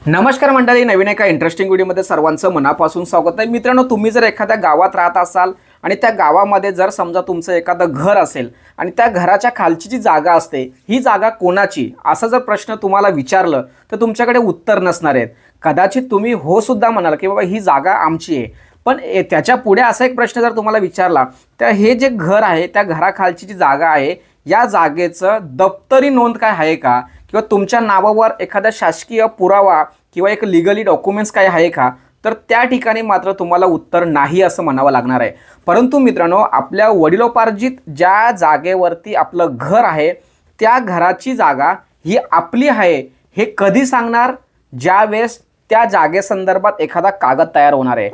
नमस्कार मंडळी, नवीन एका इंटरेस्टिंग व्हिडिओमध्ये सर्वांचं मनापासून स्वागत आहे। मित्रांनो, तुम्ही जर एखाद्या गावात राहत असाल आणि त्या गावामध्ये जर समजा तुमचं एखादं घर असेल आणि त्या घराच्या खालची जी जागा असते ही जागा कोणाची असा जर प्रश्न तुम्हाला विचारलं तर तुमच्याकडे उत्तर नसणार आहेत। कदाचित तुम्ही हो सुद्धा म्हणाल की बाबा ही जागा आमची आहे, पण त्याच्या पुढे असा एक प्रश्न जर तुम्हाला विचारला तर हे जे घर आहे त्या घराखालची जी जागा आहे या जागेचं दप्तरी नोंद काय आहे का, किंवा तुमच्या नावावर एखादा शासकीय पुरावा किंवा एक लीगली डॉक्युमेंट्स काय आहे का, तर त्या ठिकाणी मात्र तुम्हाला उत्तर नाही असं म्हणावं लागणार आहे। परंतु मित्रांनो, आपल्या वडिलोपार्जित ज्या जागेवरती आपलं घर आहे त्या घराची जागा ही आपली आहे हे कधी सांगणार, ज्यावेळेस त्या जागेसंदर्भात एखादा कागद तयार होणार आहे।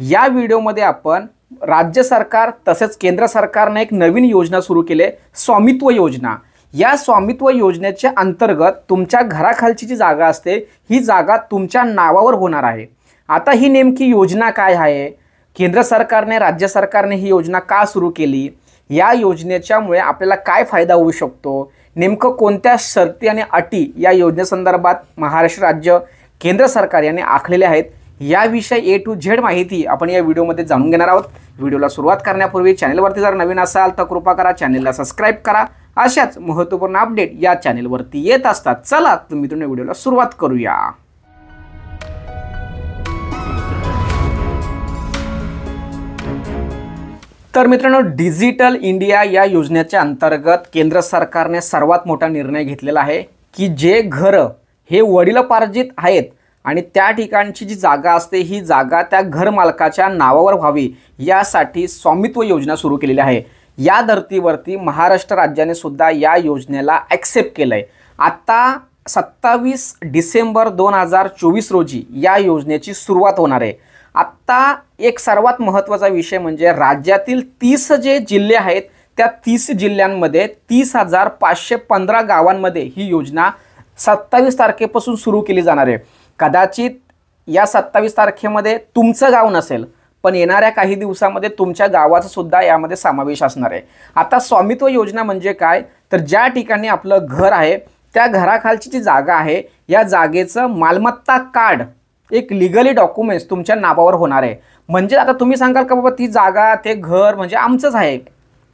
या व्हिडिओमध्ये आपण राज्य सरकार तसेच केंद्र सरकारने एक नवीन योजना सुरू केली, स्वामित्व योजना। या स्वामित्व योजनेच्या अंतर्गत तुमच्या घराखालची जी जागा असते ही जागा तुमच्या नावावर होणार आहे। आता ही नेमकी योजना काय आहे, केंद्र सरकारने राज्य सरकारने ही योजना का सुरू केली, या योजनेच्यामुळे आपल्याला काय फायदा होऊ शकतो, नेमकं कोणत्या शर्ती आणि अटी या योजनेसंदर्भात महाराष्ट्र राज्य केंद्र सरकार यांनी आखलेले आहेत, याविषयी A to Z माहिती आपण या व्हिडिओमध्ये जाणून घेणार आहोत। व्हिडिओला सुरुवात करण्यापूर्वी चॅनलवरती जर नवीन असाल तर कृपा करा चॅनलला सबस्क्राइब करा। अशाच महत्त्वपूर्ण अपडेट या चॅनलवरती येत असतात। चला तर मित्रांनो, व्हिडिओला सुरुवात करूया। तर मित्रांनो, डिजिटल इंडिया या योजनेच्या अंतर्गत केंद्र सरकारने सर्वात मोठा निर्णय घेतलेला आहे की जे घर हे वडिलोपार्जित आहेत आणि त्या ठिकाणची जी जागा असते ही जागा त्या घर मालकाच्या नावावर व्हावी यासाठी स्वामित्व योजना सुरू केलेली आहे। या धर्तीवरती महाराष्ट्र राज्याने सुद्धा या योजनेला ॲक्सेप्ट केलं आहे। आता 27 डिसेंबर 2024 रोजी या योजनेची सुरुवात होणार आहे। आत्ता एक सर्वात महत्त्वाचा विषय म्हणजे राज्यातील 30 जे जिल्हे आहेत त्या 30 जिल्ह्यांमध्ये 30,515 गावांमध्ये ही योजना 27 तारखेपासून सुरू केली जाणार आहे। कदाचित या 27 तारखेमध्ये तुमचं गाव नसेल, पण येणाऱ्या काही दिवसामध्ये तुमच्या गावाचा सुद्धा यामध्ये समावेश असणार आहे। आता स्वामित्व योजना म्हणजे काय, तर ज्या ठिकाणी आपलं घर आहे त्या घराखालची जी जागा आहे या जागेचं मालमत्ता कार्ड, एक लीगली डॉक्युमेंट्स तुमच्या नावावर होणार आहे। म्हणजे आता तुम्ही सांगाल का बाबा ती जागा ते घर म्हणजे आमचंच आहे,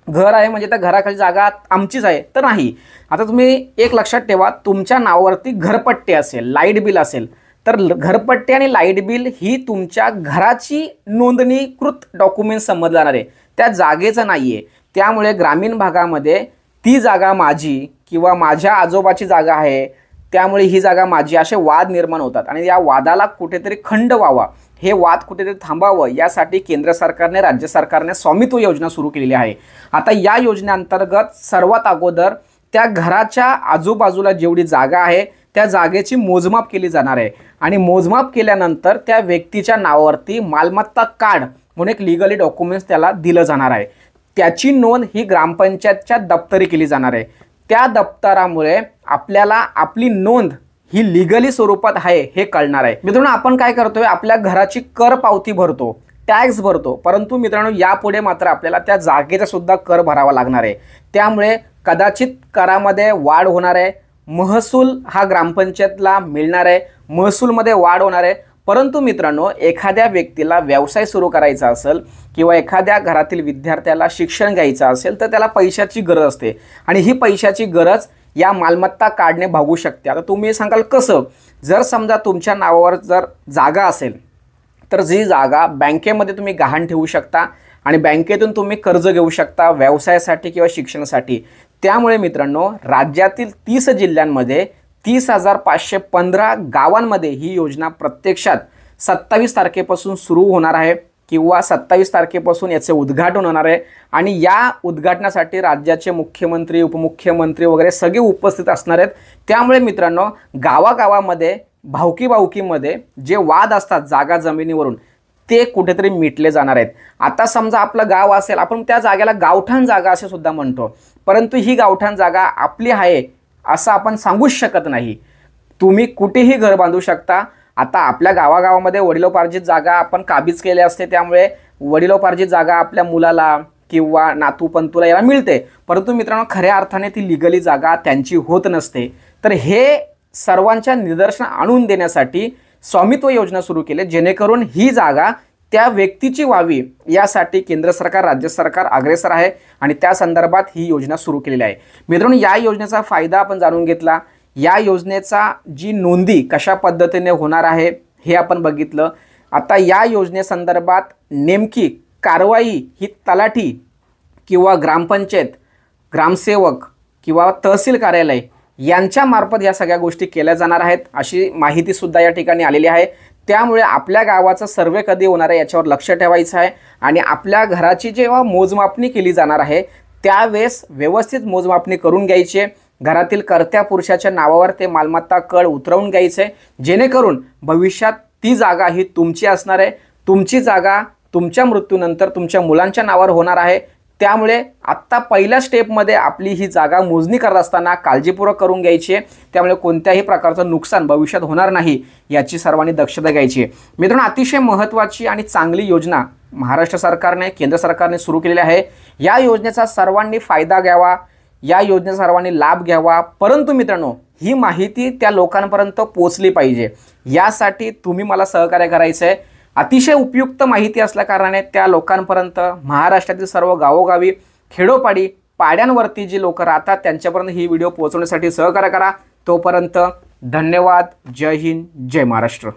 घर आहे म्हणजे त्या घराखाली जागा आमचीच आहे, तर नाही। आता तुम्ही एक लक्षात ठेवा, तुमच्या नावावरती घरपट्टी असेल, लाईट बिल असेल, तर घरपट्टी आणि लाईट बिल ही तुमच्या घराची नोंदणीकृत डॉक्युमेंट समजलं जाणार आहे, त्या जागेचं नाही आहे। त्यामुळे ग्रामीण भागामध्ये ती जागा माझी किंवा माझ्या आजोबाची जागा आहे त्यामुळे ही जागा माझी असे वाद निर्माण होतात आणि या वादाला कुठेतरी खंड व्हावा, हे वाद कुठेतरी थांबावं यासाठी केंद्र सरकारने राज्य सरकारने स्वामित्व योजना सुरू केलेली आहे। आता या योजनेअंतर्गत सर्वात अगोदर त्या घराच्या आजूबाजूला जेवढी जागा आहे त्या जागेची मोजमाप केली जाणार आहे आणि मोजमाप केल्यानंतर त्या व्यक्तीच्या नावावरती मालमत्ता कार्ड म्हणून एक लीगली डॉक्युमेंट्स त्याला दिलं जाणार आहे। त्याची नोंद ही ग्रामपंचायतच्या दप्तरी केली जाणार आहे। त्या दप्तरामुळे आपल्याला आपली नोंद ही लीगली स्वरूपात आहे हे कळणार आहे। मित्रांनो, आपण काय करतोय, आपल्या घराची कर पावती भरतो, टॅक्स भरतो, परंतु मित्रांनो यापुढे मात्र आपल्याला त्या जागेचा सुद्धा कर भरावा लागणार आहे। त्यामुळे कदाचित करामध्ये वाढ होणार आहे, महसूल हा ग्रामपंचायतला मिळणार आहे, महसूलमध्ये वाढ होणार आहे। परंतु मित्रांनो, एखाद्या व्यक्तीला व्यवसाय सुरू करायचा असेल किंवा एखाद्या घरातील विद्यार्थ्याला शिक्षण घ्यायचं असेल तर त्याला पैशाची गरज असते आणि ही पैशाची गरज या मालमत्ता कार्डने भागू शकते। आता तुम्ही सांगाल कसं, जर समजा तुमच्या नावावर जर जागा असेल तर जी जागा बँकेमध्ये तुम्ही गहाण ठेवू शकता आणि बँकेतून तुम्ही कर्ज घेऊ शकता व्यवसायासाठी किंवा शिक्षणासाठी। त्यामुळे मित्रांनो, राज्यातील 30 जिल्ह्यांमध्ये 30,515 गावांमध्ये ही योजना प्रत्यक्षात 27 तारखेपासून सुरू होणार आहे किंवा 27 तारखेपासून याचे उद्घाटन होणार आहे आणि या उद्घाटनासाठी राज्याचे मुख्यमंत्री, उपमुख्यमंत्री वगैरे सगळे उपस्थित असणार आहेत। त्यामुळे मित्रांनो, गावागावामध्ये भावकीमध्ये जे वाद असतात जागा जमिनीवरून ते कुठेतरी मिटले जाणार आहेत। आता समजा आपलं गाव असेल, आपण त्या जागेला गावठाण जागा असे सुद्धा म्हणतो, परंतु ही गावठाण जागा आपली आहे असं आपण सांगूच शकत नाही। तुम्ही कुठेही घर बांधू शकता। आता आपल्या गावागावामध्ये वडिलोपार्जित जागा आपण काबीज केले असते, त्यामुळे वडिलोपार्जित जागा आपल्या मुलाला किंवा नातू पंतूला याला मिळते, परंतु मित्रांनो खऱ्या अर्थाने ती लीगली जागा त्यांची होत नसते। तर हे सर्वांच्या निदर्शन आणून देण्यासाठी स्वामित्व योजना सुरू केली, जेणेकरून ही जागा त्या व्यक्तीची व्हावी यासाठी केंद्र सरकार, राज्य सरकार अग्रेसर आहे आणि त्या संदर्भात ही योजना सुरू केलेली आहे. मित्रांनो, या योजनेचा फायदा आपण जाणून घेतला. या योजनेचा जी नोंदी कशा पद्धतीने होणार आहे हे आपण बघितलं. आता या योजनेसंदर्भात नेमकी कारवाई ही तलाठी किंवा ग्रामपंचायत, ग्रामसेवक किंवा तहसील कार्यालय यांच्यामार्फत या सगळ्या गोष्टी केल्या जाणार आहेत अशी माहितीसुद्धा या ठिकाणी आलेली आहे. त्यामुळे आपल्या गावाचा सर्वे कधी होणार आहे याच्यावर लक्ष ठेवायचं आहे आणि आपल्या घराची जेव्हा मोजमापणी केली जाणार आहे त्यावेळेस व्यवस्थित मोजमापणी करून घ्यायची आहे. घरातील कर्त्या पुरुषाच्या नावावर ते मालमत्ता कळ उतरवून घ्यायचं आहे, जेणेकरून भविष्यात ती जागा ही तुमची असणार आहे. तुमची जागा तुमच्या मृत्यूनंतर तुमच्या मुलांच्या नावावर होणार आहे. त्यामुळे आत्ता पहिल्या स्टेपमध्ये आपली ही जागा मोजणी करत असताना काळजीपूर्वक करून घ्यायची आहे. त्यामुळे कोणत्याही प्रकारचं नुकसान भविष्यात होणार नाही याची सर्वांनी दक्षता घ्यायची आहे. मित्रांनो, अतिशय महत्त्वाची आणि चांगली योजना महाराष्ट्र सरकारने, केंद्र सरकारने सुरू केलेली आहे. या योजनेचा सर्वांनी फायदा घ्यावा, या योजनेचा सर्वांनी लाभ घ्यावा. परंतु मित्रांनो, ही माहिती त्या लोकांपर्यंत पोहोचली पाहिजे. यासाठी तुम्ही मला सहकार्य करायचं आहे. अतिशय उपयुक्त माहिती असल्या कारणाने त्या लोकांपर्यंत, महाराष्ट्रातील सर्व गावोगावी, खेडोपाडी, पाड्यांवरती जी लोक राहतात त्यांच्यापर्यंत ही व्हिडिओ पोहोचवण्यासाठी सहकार्य करा. तोपर्यंत धन्यवाद. जय हिंद, जय महाराष्ट्र.